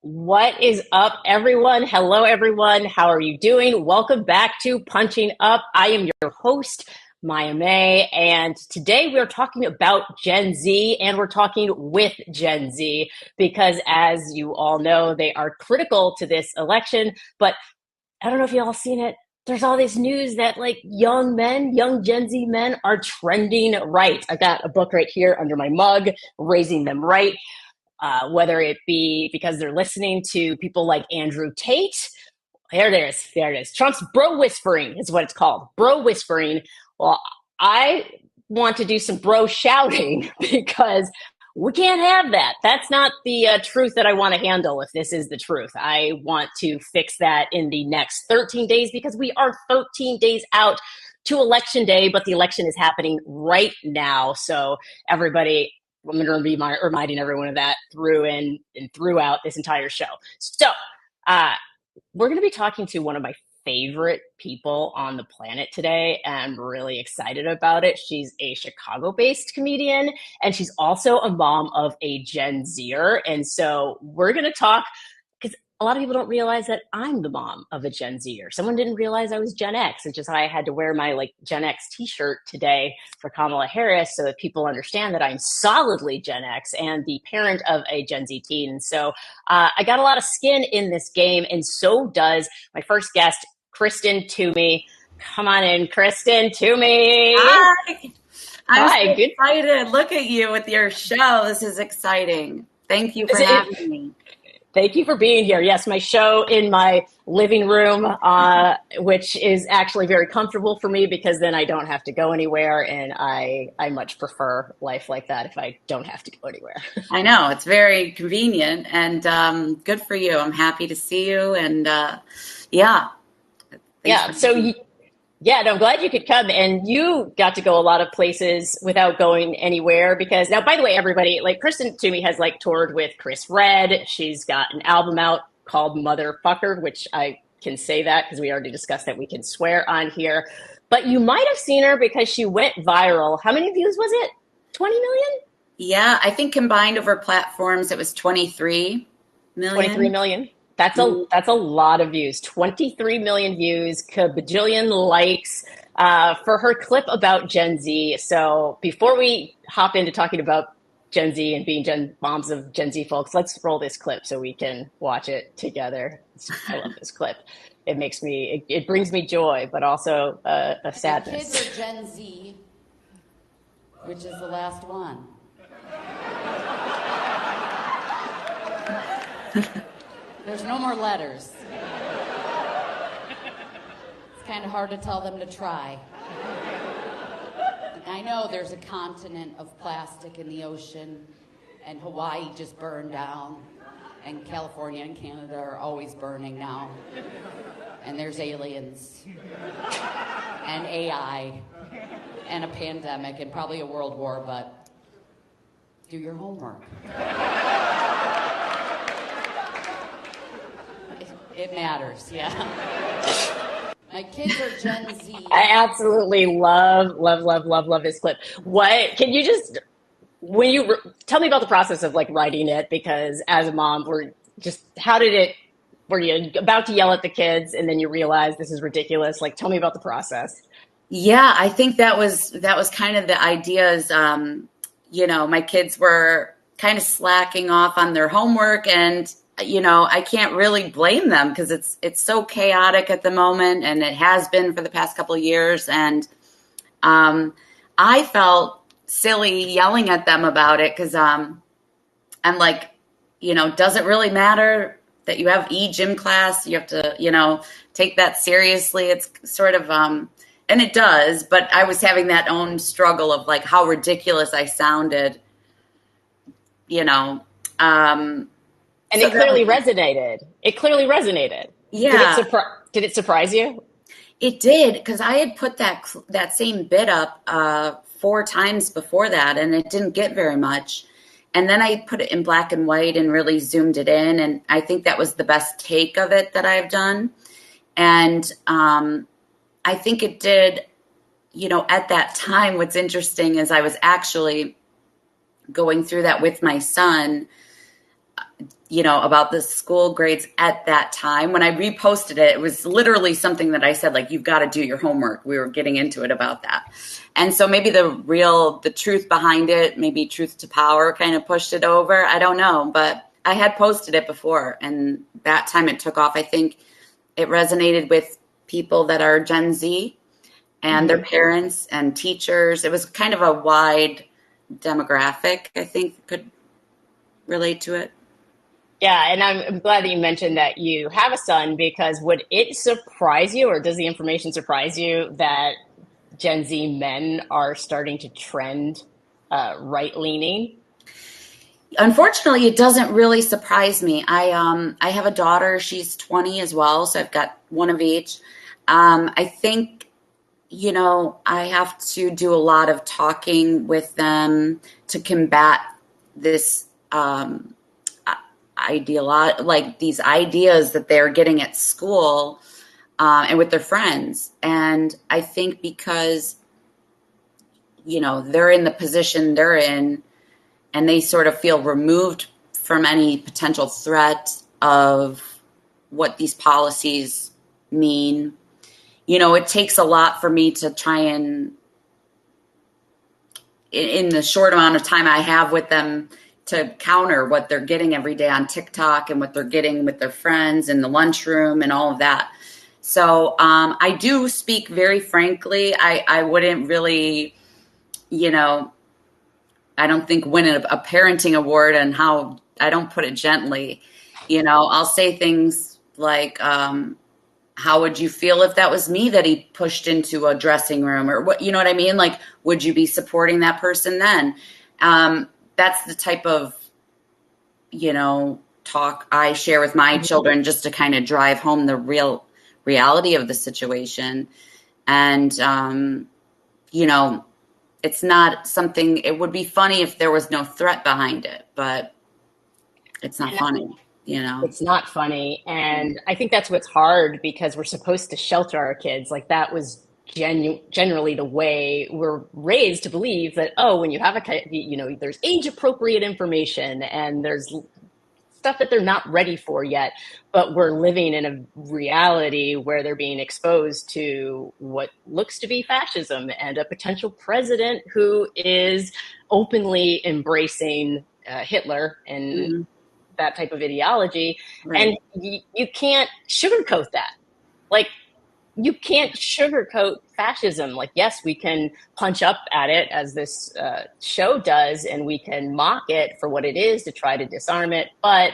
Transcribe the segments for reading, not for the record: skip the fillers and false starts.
What is up, everyone? Hello, everyone. How are you doing? Welcome back to Punching Up. I am your host, Maya May, and today we're talking about Gen Z, and we're talking with Gen Z because, as you all know, they are critical to this election. But I don't know if you all seen it. There's all this news that young men, young Gen Z men are trending right. I got a book right here under my mug, Raising Them Right. Whether it be because they're listening to people like Andrew Tate. There it is. There it is. Trump's bro whispering is what it's called. Bro whispering. Well, I want to do some bro shouting because we can't have that. That's not the truth that I want to handle if this is the truth. I want to fix that in the next 13 days because we are 13 days out to election day, but the election is happening right now. So everybody, I'm going to be reminding everyone of that through and throughout this entire show. So we're going to be talking to one of my favorite people on the planet today, and I'm really excited about it. She's a Chicago-based comedian, and she's also a mom of a Gen Zer. And so we're going to talk, because a lot of people don't realize that I'm the mom of a Gen Zer. Someone didn't realize I was Gen X, which is why I had to wear my Gen X t-shirt today for Kamala Harris so that people understand that I'm solidly Gen X and the parent of a Gen Z teen. And so I got a lot of skin in this game, and so does my first guest, Kristen Toomey. Come on in, Kristen Toomey. Hi. I'm Hi, so good. excited. Look at you with your show. This is exciting. Thank you for having me. Thank you for being here. Yes, my show in my living room, which is actually very comfortable for me because then I don't have to go anywhere, and I much prefer life like that if I don't have to go anywhere. I know. It's very convenient and good for you. I'm happy to see you. And yeah. Yeah. So, no, I'm glad you could come, and you got to go a lot of places without going anywhere because now, by the way, everybody, Kristen Toomey has toured with Chris Red. She's got an album out called Motherfucker, which I can say that because we already discussed that we can swear on here. But you might have seen her because she went viral. How many views was it? 20 million? Yeah, I think combined over platforms, it was 23 million. 23 million. That's a lot of views. 23 million views, bajillion likes for her clip about Gen Z. So before we hop into talking about Gen Z and being moms of Gen Z folks, let's roll this clip so we can watch it together. I love this clip. It brings me joy, but also a sadness. The kids are Gen Z, which is the last one. There's no more letters. It's kind of hard to tell them to try. I know there's a continent of plastic in the ocean, and Hawaii just burned down, and California and Canada are always burning now. And there's aliens, and AI, and a pandemic, and probably a world war, but do your homework. It matters, yeah. My kids are Gen Z. I absolutely love this clip. What can you just tell me about the process of writing it? Because as a mom, were you about to yell at the kids and then you realize this is ridiculous? Tell me about the process. Yeah, I think that was kind of the ideas. My kids were kind of slacking off on their homework, and I can't really blame them because it's so chaotic at the moment, and it has been for the past couple of years. And I felt silly yelling at them about it because I'm like, does it really matter that you have gym class? You have to, take that seriously. It's sort of, and it does, but I was having that own struggle of how ridiculous I sounded, And so it clearly resonated. Yeah. Did it surprise you? It did, because I had put that same bit up 4 times before that, and it didn't get very much. And then I put it in black and white and really zoomed it in, and I think that was the best take of it that I've done. And I think it did, at that time, what's interesting is I was actually going through that with my son, about the school grades at that time. When I reposted it, it was literally something that I said, like, you've got to do your homework. We were getting into it about that. And so maybe the truth behind it, maybe truth to power kind of pushed it over. I don't know, but I had posted it before, and that time it took off. I think it resonated with people that are Gen Z and their parents and teachers. It was kind of a wide demographic, I think, could relate to it. Yeah, and I'm glad that you mentioned that you have a son, because would it surprise you, or does the information surprise you, that Gen Z men are starting to trend right leaning? Unfortunately, it doesn't really surprise me. I have a daughter. She's 20 as well, so I've got one of each. I think, I have to do a lot of talking with them to combat this like these ideas that they're getting at school and with their friends. And I think because, they're in the position they're in, and they sort of feel removed from any potential threat of what these policies mean. It takes a lot for me to try and, in the short amount of time I have with them, to counter what they're getting every day on TikTok and what they're getting with their friends in the lunchroom and all of that. So I do speak very frankly. I wouldn't really, I don't think win a parenting award, and how I don't put it gently. I'll say things like, how would you feel if that was me that he pushed into a dressing room, or what, you know what I mean? Like, would you be supporting that person then? That's the type of, talk I share with my children, just to kind of drive home the real reality of the situation. And, it's not something, it would be funny if there was no threat behind it, but it's not funny, It's not funny. And I think that's what's hard, because we're supposed to shelter our kids. Like, that was generally the way we're raised to believe, that, oh, when you have a kid, there's age appropriate information, and there's stuff that they're not ready for yet. But we're living in a reality where they're being exposed to what looks to be fascism, and a potential president who is openly embracing Hitler and that type of ideology. Right. And you can't sugarcoat that. Like, you can't sugarcoat fascism. Like, yes, we can punch up at it, as this show does, and we can mock it for what it is to try to disarm it. But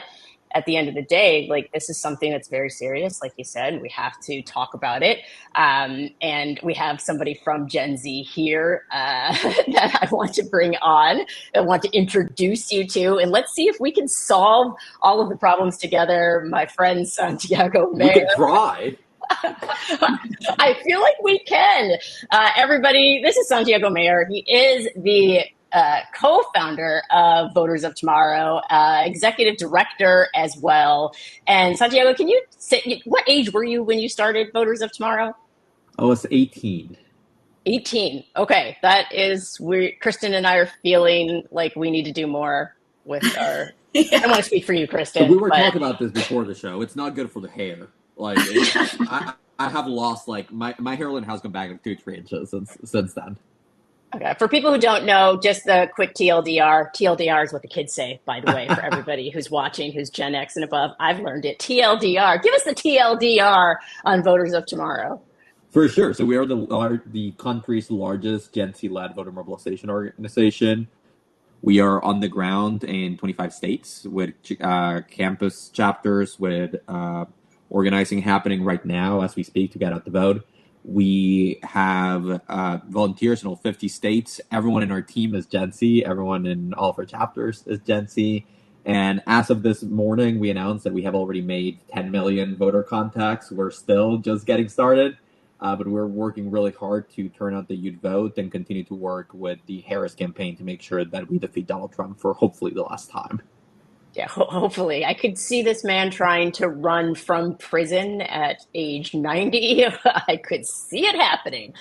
at the end of the day, like, this is something that's very serious. Like you said, we have to talk about it. And we have somebody from Gen Z here that I want to bring on, I want to introduce you to, and let's see if we can solve all of the problems together. My friend Santiago Mayer. We can try. I feel like we can. Everybody, this is Santiago Mayer. He is the co-founder of Voters of Tomorrow, executive director as well. And Santiago, can you say, what age were you when you started Voters of Tomorrow? I was 18. 18. Okay. That is, Kristin and I are feeling like we need to do more with our, I don't want to speak for you, Kristin. So we were talking about this before the show. It's not good for the hair. Like, I have lost, like, my hairline has gone back like 2-3 inches since then. Okay. For people who don't know, just a quick TLDR. TLDR is what the kids say, by the way, for everybody who's watching, who's Gen X and above. I've learned it. TLDR. Give us the TLDR on Voters of Tomorrow. For sure. So we are the country's largest Gen Z-led voter mobilization organization. We are on the ground in 25 states with campus chapters, with organizing happening right now as we speak to get out the vote. We have volunteers in all 50 states. Everyone in our team is Gen Z. Everyone in all of our chapters is Gen Z. And as of this morning, we announced that we have already made 10 million voter contacts. We're still just getting started, but we're working really hard to turn out the youth vote and continue to work with the Harris campaign to make sure that we defeat Donald Trump for hopefully the last time. Yeah, hopefully. I could see this man trying to run from prison at age 90. I could see it happening.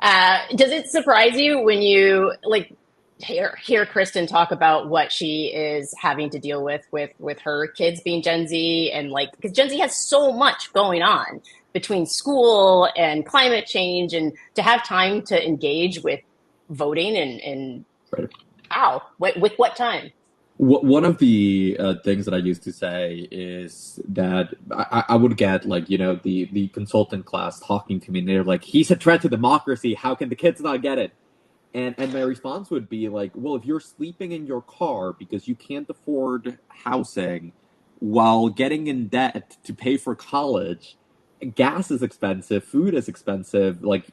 Does it surprise you when you, like, hear Kristen talk about what she is having to deal with her kids being Gen Z, and like, because Gen Z has so much going on between school and climate change, and to have time to engage with voting and Right. how, with what time? One of the things that I used to say is that I would get like, the consultant class talking to me, and they're like, he's a threat to democracy. How can the kids not get it? And my response would be like, well, if you're sleeping in your car because you can't afford housing while getting in debt to pay for college, gas is expensive, food is expensive, like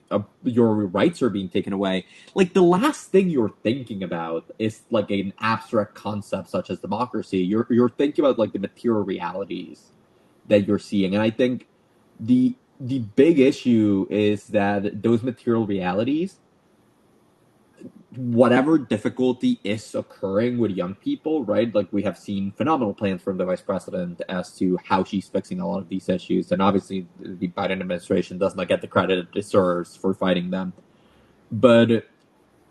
your rights are being taken away. Like the last thing you're thinking about is like an abstract concept such as democracy. You're thinking about like the material realities that you're seeing. And I think the big issue is that those material realities, whatever difficulty is occurring with young people, right? Like we have seen phenomenal plans from the vice president as to how she's fixing a lot of these issues. And obviously the Biden administration does not get the credit it deserves for fighting them. But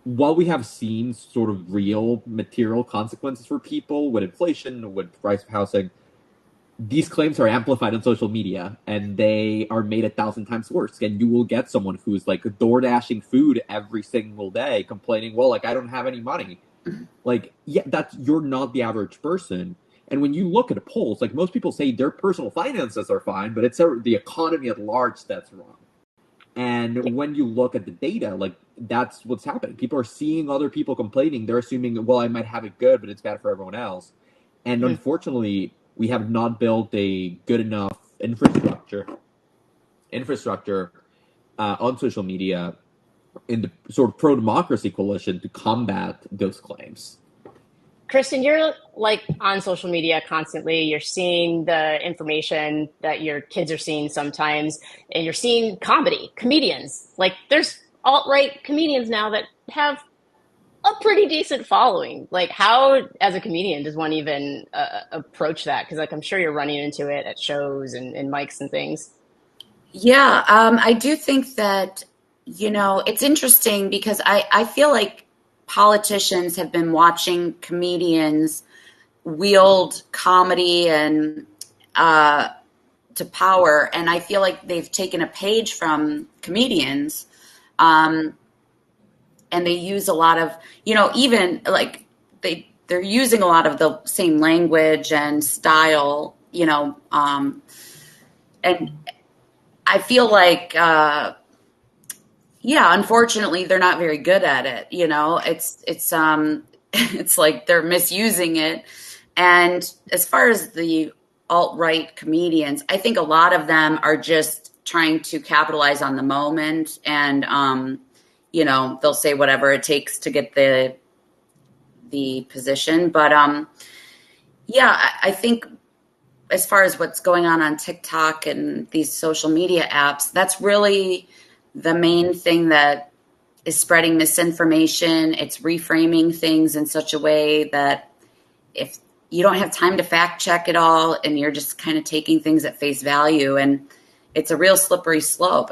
while we have seen sort of real material consequences for people with inflation, with price of housing, these claims are amplified on social media and they are made 1,000 times worse. And you will get someone who's like door dashing food every single day complaining, well, like I don't have any money. Like, yeah, you're not the average person. And when you look at the polls, like most people say their personal finances are fine, but it's the economy at large that's wrong. And when you look at the data, like that's what's happening. People are seeing other people complaining. They're assuming, well, I might have it good, but it's bad for everyone else. And unfortunately, we have not built a good enough infrastructure on social media in the sort of pro-democracy coalition to combat those claims. Kristen, you're like on social media constantly. You're seeing the information that your kids are seeing sometimes, and you're seeing comedians. Like there's alt-right comedians now that have a pretty decent following. Like how, as a comedian, does one even approach that? Because like I'm sure you're running into it at shows and mics and things. Yeah, I do think that, it's interesting because I feel like politicians have been watching comedians wield comedy and to power, and I feel like they've taken a page from comedians, and they use a lot of, even like they're using a lot of the same language and style, and I feel like, unfortunately, they're not very good at it. It's it's like they're misusing it. And as far as the alt-right comedians, I think a lot of them are just trying to capitalize on the moment, and they'll say whatever it takes to get the position. But I think as far as what's going on TikTok and these social media apps, that's really the main thing that is spreading misinformation. It's reframing things in such a way that if you don't have time to fact check it all and you're just kind of taking things at face value, and it's a real slippery slope.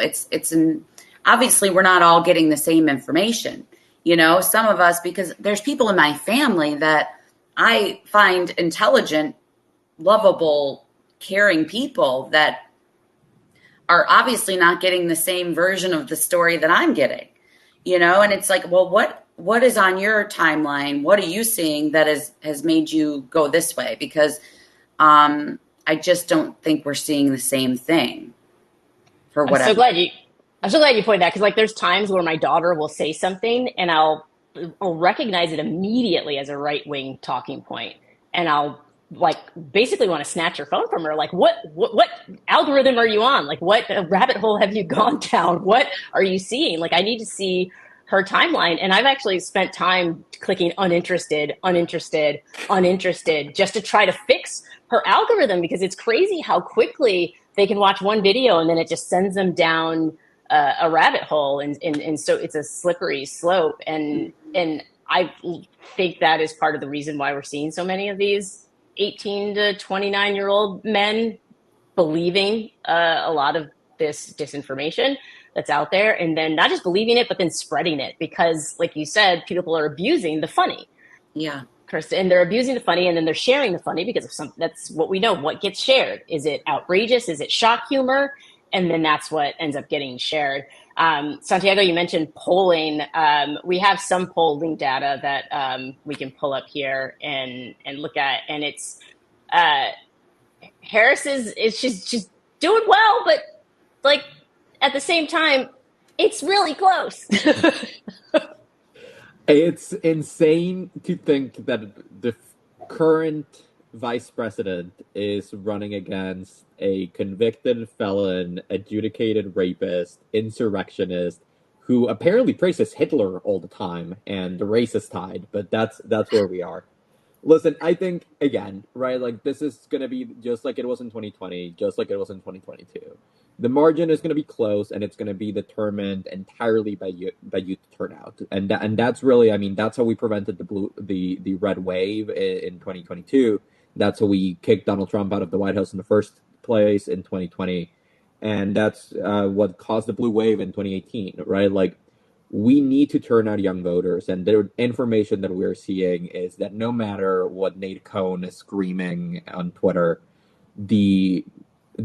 Obviously we're not all getting the same information. Some of us, because there's people in my family that I find intelligent, lovable, caring people that are obviously not getting the same version of the story that I'm getting, and it's like, well, what is on your timeline? What are you seeing that has made you go this way? Because I just don't think we're seeing the same thing for whatever. I'm so glad you pointed that, because like there's times where my daughter will say something and I'll recognize it immediately as a right-wing talking point, and I'll like basically want to snatch her phone from her. Like, what algorithm are you on? Like, what rabbit hole have you gone down? What are you seeing? Like, I need to see her timeline. And I've actually spent time clicking uninterested, just to try to fix her algorithm, because it's crazy how quickly they can watch one video and then it just sends them down a rabbit hole. And so it's a slippery slope. And I think that is part of the reason why we're seeing so many of these 18 to 29-year-old men believing a lot of this disinformation that's out there, and then not just believing it, but then spreading it, because like you said, people are abusing the funny. Yeah. Kristen, and they're abusing the funny, and then they're sharing the funny because of some. That's what we know. What gets shared? Is it outrageous? Is it shock humor? And then that's what ends up getting shared. Santiago, you mentioned polling. We have some polling data that we can pull up here and look at, and it's Harris is she's doing well, but like at the same time, it's really close. It's insane to think that the current vice president is running against a convicted felon, adjudicated rapist, insurrectionist, who apparently praises Hitler all the time and the racist tide. But that's where we are. Listen, I think again, right? Like this is gonna be just like it was in 2020, just like it was in 2022. The margin is gonna be close, and it's gonna be determined entirely by youth turnout, and that's really, I mean, that's how we prevented the red wave in 2022. That's how we kicked Donald Trump out of the White House in the first place in 2020, and that's what caused the blue wave in 2018, right? Like we need to turn out young voters. And the information that we're seeing is that no matter what Nate Cohn is screaming on Twitter, they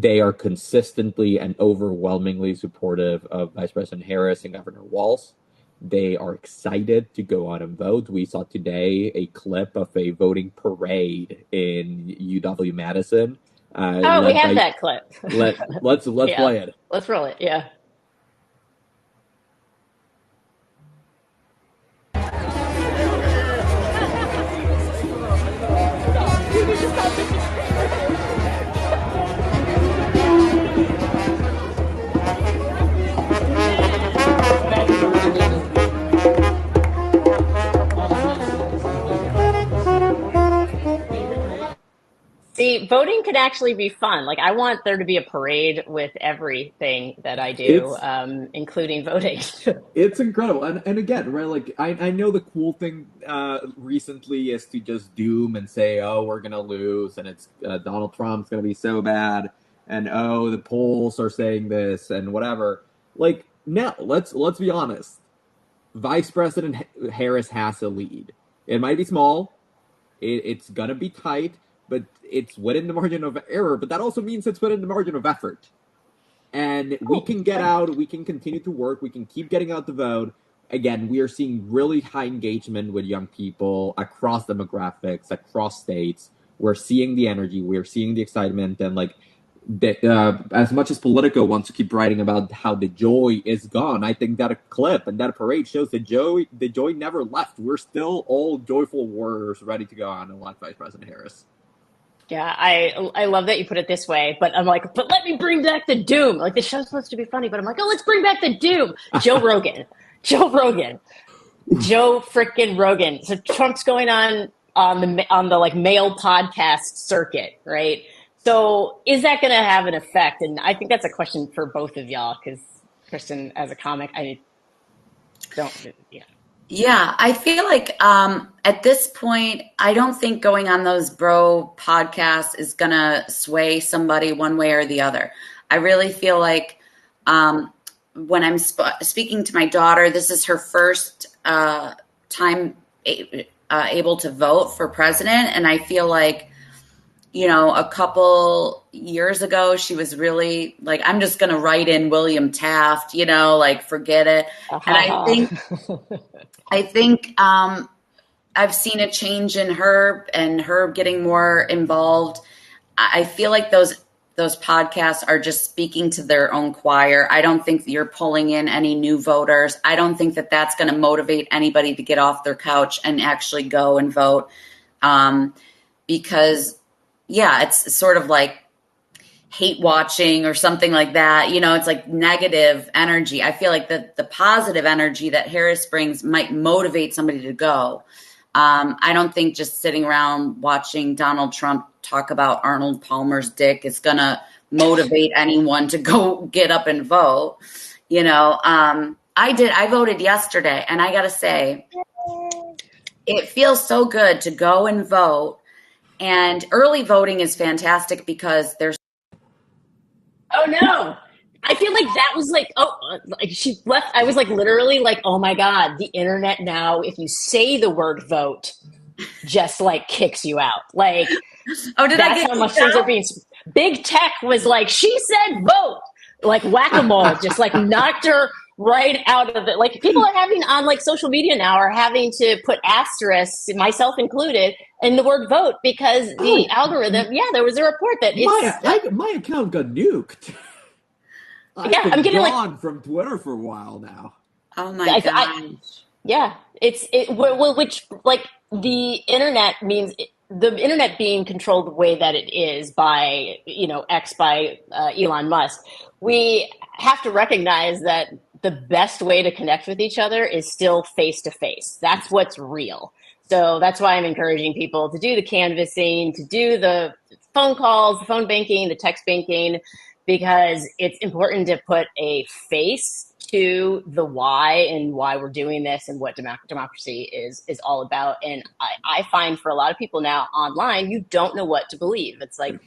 are consistently and overwhelmingly supportive of Vice President Harris and Governor Walz. They are excited to go out and vote. We saw today a clip of a voting parade in UW-Madison. We have that clip. Let's Yeah. play it. Let's roll it. Yeah. See, voting could actually be fun. Like, I want there to be a parade with everything that I do, including voting. It's incredible. And again, right, like I know the cool thing recently is to just doom and say, oh, we're gonna lose, and it's Donald Trump's gonna be so bad, and oh, the polls are saying this and whatever. Like, no, let's be honest. Vice President Harris has a lead. It might be small, it's gonna be tight, but it's within the margin of error. But that also means it's within the margin of effort. And we can get out, we can continue to work, we can keep getting out the vote. Again, we are seeing really high engagement with young people across demographics, across states. We're seeing the energy, we're seeing the excitement, and like as much as Politico wants to keep writing about how the joy is gone, I think that a clip and that parade shows the joy never left. We're still all joyful warriors ready to go on and elect Vice President Harris. Yeah, I love that you put it this way, but I'm like, but let me bring back the doom. Like the show's supposed to be funny, but I'm like, oh, let's bring back the doom. Joe Rogan. Joe frickin' Rogan. So Trump's going on the like male podcast circuit, right? So is that going to have an effect? And I think that's a question for both of y'all, because Kristen, as a comic, I don't, yeah. Yeah, I feel like at this point, I don't think going on those bro podcasts is going to sway somebody one way or the other. I really feel like when I'm speaking to my daughter, this is her first time able to vote for president. And I feel like, you know, a couple years ago, she was really like, I'm just going to write in William Taft, you know, like forget it. And I think I've seen a change in her and her getting more involved. I feel like those podcasts are just speaking to their own choir. I don't think that you're pulling in any new voters. I don't think that that's going to motivate anybody to get off their couch and actually go and vote. Because, yeah, it's sort of like hate watching or something like that. You know, it's like negative energy. I feel like the positive energy that Harris brings might motivate somebody to go. I don't think just sitting around watching Donald Trump talk about Arnold Palmer's dick is going to motivate anyone to go get up and vote. You know, I voted yesterday, and I got to say, it feels so good to go and vote. And early voting is fantastic because there's Oh no! I feel like that was like, like she left. I was like literally like, oh my God, the internet now, if you say the word vote, just like kicks you out. Like, Oh, did I that's get how much kicked things are out? being. Big tech was like, she said vote, like whack a mole, just like knocked her right out of it. Like people are having on like social media now are having to put asterisks, myself included, in the word vote because the algorithm. Yeah, there was a report that my account got nuked. I've yeah, I'm been getting like gone from Twitter for a while now. Oh my I gosh. yeah, which like the internet means the internet being controlled the way that it is by X by Elon Musk. We have to recognize that the best way to connect with each other is still face to face. That's what's real. So that's why I'm encouraging people to do the canvassing, to do the phone calls, the phone banking, the text banking, because it's important to put a face to the why and why we're doing this and what democracy is all about. And I find for a lot of people now online, you don't know what to believe. It's like,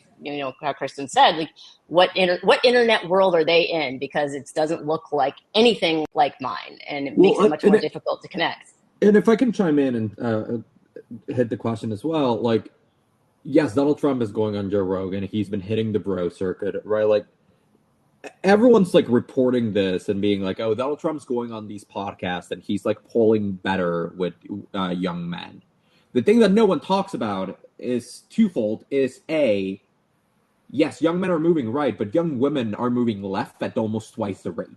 how Kristen said, like what internet world are they in? Because it doesn't look like anything like mine, and it makes it much more difficult to connect. And if I can chime in and hit the question as well, like, yes, Donald Trump is going on Joe Rogan. He's been hitting the bro circuit, right? Like, everyone's like reporting this and being like, "Oh, Donald Trump's going on these podcasts and he's like polling better with young men." The thing that no one talks about is twofold: is A, yes, young men are moving right, but young women are moving left at almost twice the rate.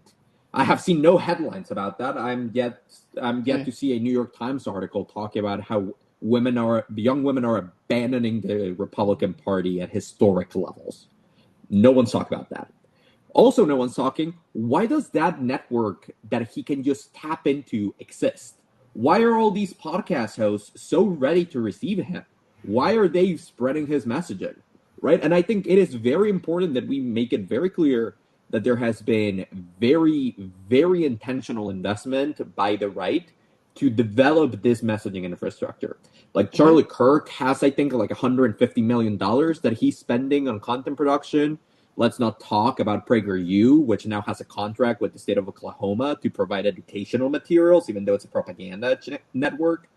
I have seen no headlines about that. I'm yet to see a New York Times article talking about how young women are abandoning the Republican Party at historic levels. No one's talking about that. Also, no one's talking, why does that network that he can just tap into exist? Why are all these podcast hosts so ready to receive him? Why are they spreading his messaging? Right? And I think it is very important that we make it very clear that there has been very, very intentional investment by the right to develop this messaging infrastructure. Like Charlie Kirk has, I think, like $150 million that he's spending on content production. Let's not talk about PragerU, which now has a contract with the state of Oklahoma to provide educational materials, even though it's a propaganda network,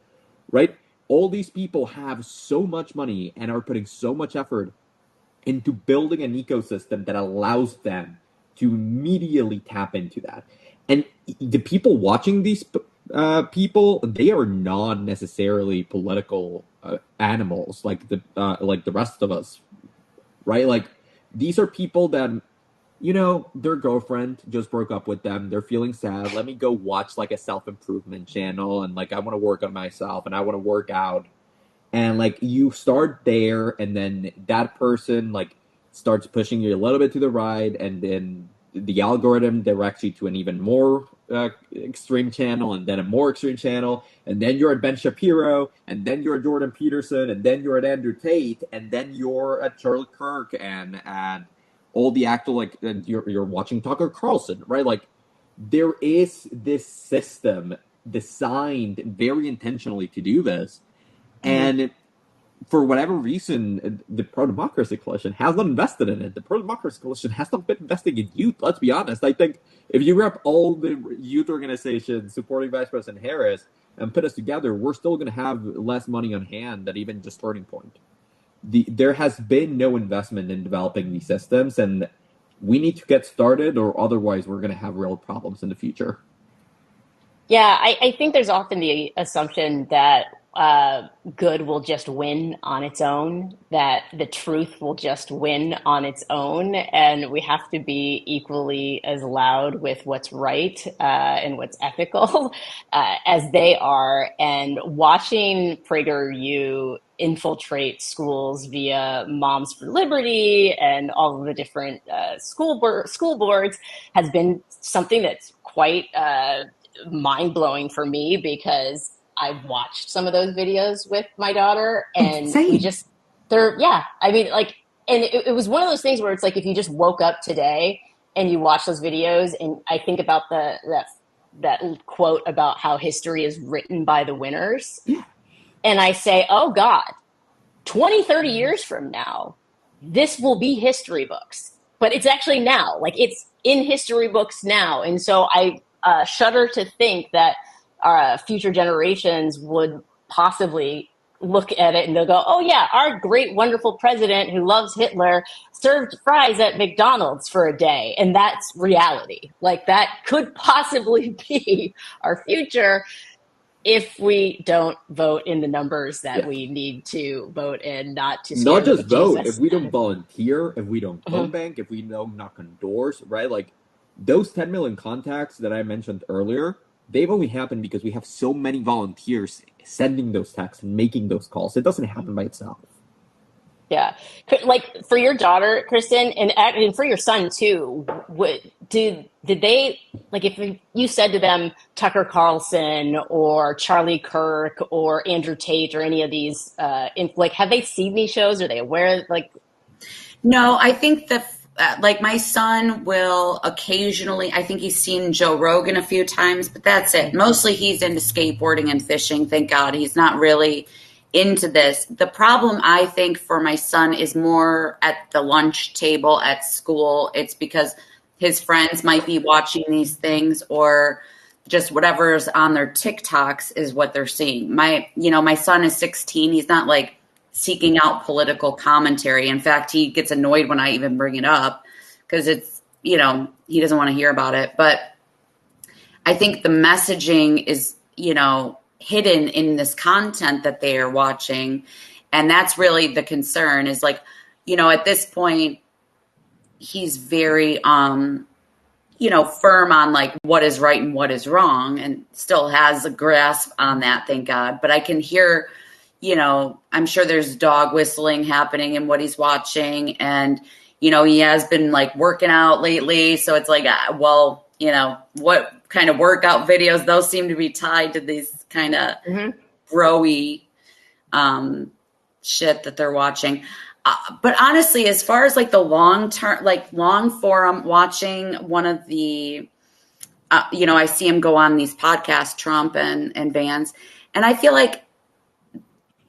right? All these people have so much money and are putting so much effort into building an ecosystem that allows them to immediately tap into that. And the people watching these people, they are not necessarily political animals like the rest of us, right? Like, these are people that, their girlfriend just broke up with them. They're feeling sad. Let me go watch like a self-improvement channel, and like I want to work on myself and I want to work out. And like you start there, and then that person like starts pushing you a little bit to the right, and then the algorithm directs you to an even more extreme channel, and then a more extreme channel, and then you're at Ben Shapiro, and then you're at Jordan Peterson, and then you're at Andrew Tate, and then you're at Charlie Kirk, and all the actor, like you're watching Tucker Carlson, right? Like, there is this system designed very intentionally to do this. And for whatever reason, the pro-democracy coalition has not invested in it. The pro-democracy coalition has not been investing in youth, let's be honest. I think if you grab all the youth organizations supporting Vice President Harris and put us together, we're still going to have less money on hand than even just Turning Point. There has been no investment in developing these systems, and we need to get started, or otherwise we're going to have real problems in the future. Yeah, I think there's often the assumption that good will just win on its own, that the truth will just win on its own, and we have to be equally as loud with what's right and what's ethical as they are. And watching PragerU infiltrate schools via Moms for Liberty and all of the different school boards has been something that's quite mind-blowing for me, because I've watched some of those videos with my daughter, and I mean, like, and it was one of those things where it's like, if you just woke up today and you watch those videos, and I think about that quote about how history is written by the winners, and I say, oh God, 20, 30 years from now, this will be history books. but it's actually now. Like, it's in history books now. And so I shudder to think that future generations would possibly look at it and they'll go, oh yeah, our great, wonderful president who loves Hitler served fries at McDonald's for a day. And that's reality. Like, that could possibly be our future if we don't vote in the numbers that we need to vote in, not to scare Not just vote. Jesus. If we don't volunteer, if we don't phone bank, if we don't knock on doors, right? Like those 10 million contacts that I mentioned earlier, they've only happened because we have so many volunteers sending those texts and making those calls. It doesn't happen by itself. Yeah. Like, for your daughter, Kristen, and for your son too, did they, like, if you said to them Tucker Carlson or Charlie Kirk or Andrew Tate or any of these, like, have they seen these shows? Are they aware? Like, No, I think like my son will occasionally, I think he's seen Joe Rogan a few times, but that's it. Mostly he's into skateboarding and fishing. Thank God he's not really into this. The problem, I think, for my son is more at the lunch table at school. It's because his friends might be watching these things, or just whatever's on their TikToks is what they're seeing. My son is 16. He's not like seeking out political commentary. In fact, he gets annoyed when I even bring it up because it's, he doesn't want to hear about it. But I think the messaging is, hidden in this content that they are watching. And that's really the concern is, like, at this point, he's very, firm on like what is right and what is wrong, and still has a grasp on that, thank God. But I can hear, I'm sure there's dog whistling happening in what he's watching. And, he has been like working out lately. So it's like, what kind of workout videos? Those seem to be tied to these kind of growy shit that they're watching. But honestly, as far as like the long form watching, one of the, I see him go on these podcasts, Trump and Vance, and I feel like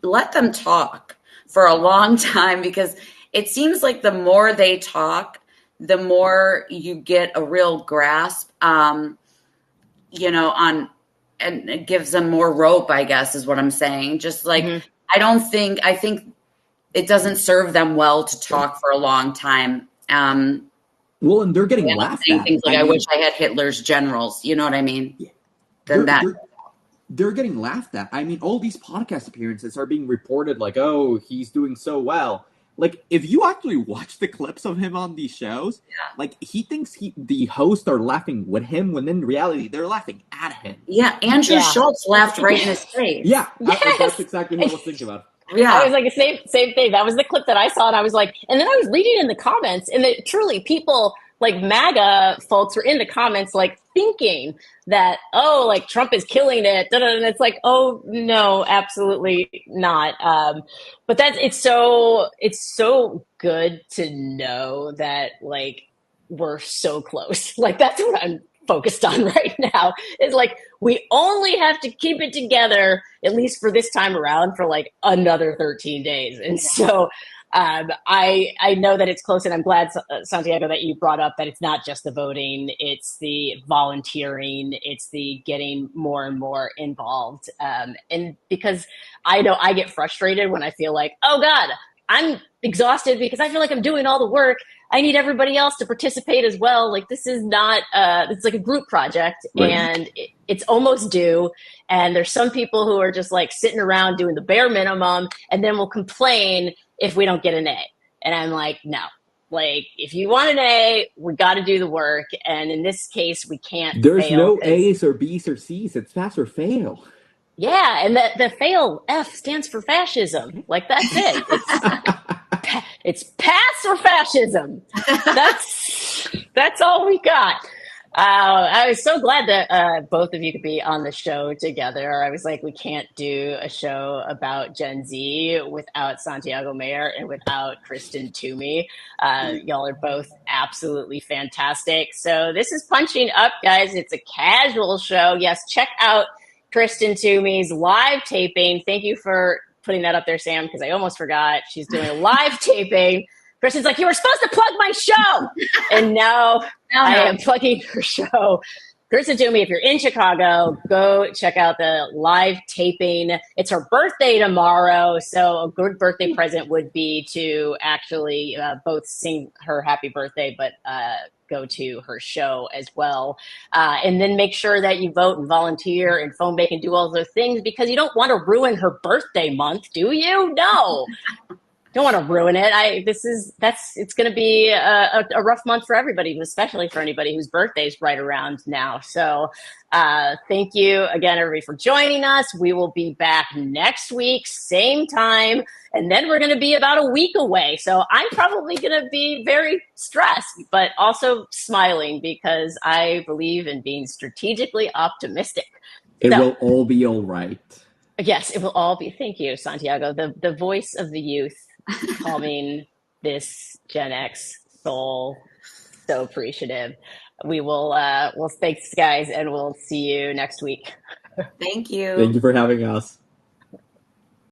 let them talk for a long time, because it seems like the more they talk, the more you get a real grasp, on, and it gives them more rope, I guess, is what I'm saying. Just like, I think it doesn't serve them well to talk for a long time. Well, and they're getting laughed at. Things like, I wish I had Hitler's generals. You know what I mean? Yeah. They're getting laughed at. I mean, all these podcast appearances are being reported like, oh, he's doing so well. Like, if you actually watch the clips of him on these shows, like, he thinks the hosts are laughing with him, when in reality, they're laughing at him. Yeah, Andrew Schultz laughed right in his face. Yeah, that's exactly what I was thinking about. Yeah, I was like, the same thing. That was the clip that I saw, and I was like, and then I was reading in the comments, and truly, people like MAGA folks were in the comments, like, thinking that, oh, like, Trump is killing it, and it's like, oh no, absolutely not. But it's so good to know that, like, we're so close. Like, that's what I'm focused on right now, is like, we only have to keep it together, at least for this time around, for like another 13 days. And so I know that it's close, and I'm glad, Santiago, that you brought up that it's not just the voting, it's the volunteering, it's the getting more and more involved. And because I know I get frustrated when I feel like, oh God, I'm exhausted because I feel like I'm doing all the work. I need everybody else to participate as well. Like, this is not, it's like a group project, right. And it's almost due. And there's some people who are just like sitting around doing the bare minimum, and then will complain if we don't get an A. And I'm like, no, like, if you want an A, we got to do the work. And in this case, we can't. There's no A's or B's or C's. It's pass or fail. Yeah. And the fail, F, stands for fascism. Like, that's it. It's pass or fascism. That's all we got. I was so glad that both of you could be on the show together. I was like, we can't do a show about Gen Z without Santiago Mayer and without Kristen Toomey. Y'all are both absolutely fantastic. So this is Punching Up, guys. It's a casual show. Yes, check out Kristen Toomey's live taping. Thank you for putting that up there, Sam, because I almost forgot. She's doing a live taping Kristin's like, you were supposed to plug my show. And now I am plugging her show. Kristen Toomey, if you're in Chicago, go check out the live taping. It's her birthday tomorrow, so a good birthday present would be to actually both sing her happy birthday, but go to her show as well. And then make sure that you vote and volunteer and phone bank and do all those things, because you don't want to ruin her birthday month, do you? No. Don't want to ruin it. It's going to be a rough month for everybody, especially for anybody whose birthday is right around now. So thank you again, everybody, for joining us. We will be back next week, same time, and then we're going to be about a week away. So I'm probably going to be very stressed, but also smiling, because I believe in being strategically optimistic. It will all be all right. Yes, it will all be. Thank you, Santiago, the voice of the youth, calming this Gen X soul. So appreciative. Well, thanks, guys, and we'll see you next week. Thank you. Thank you for having us.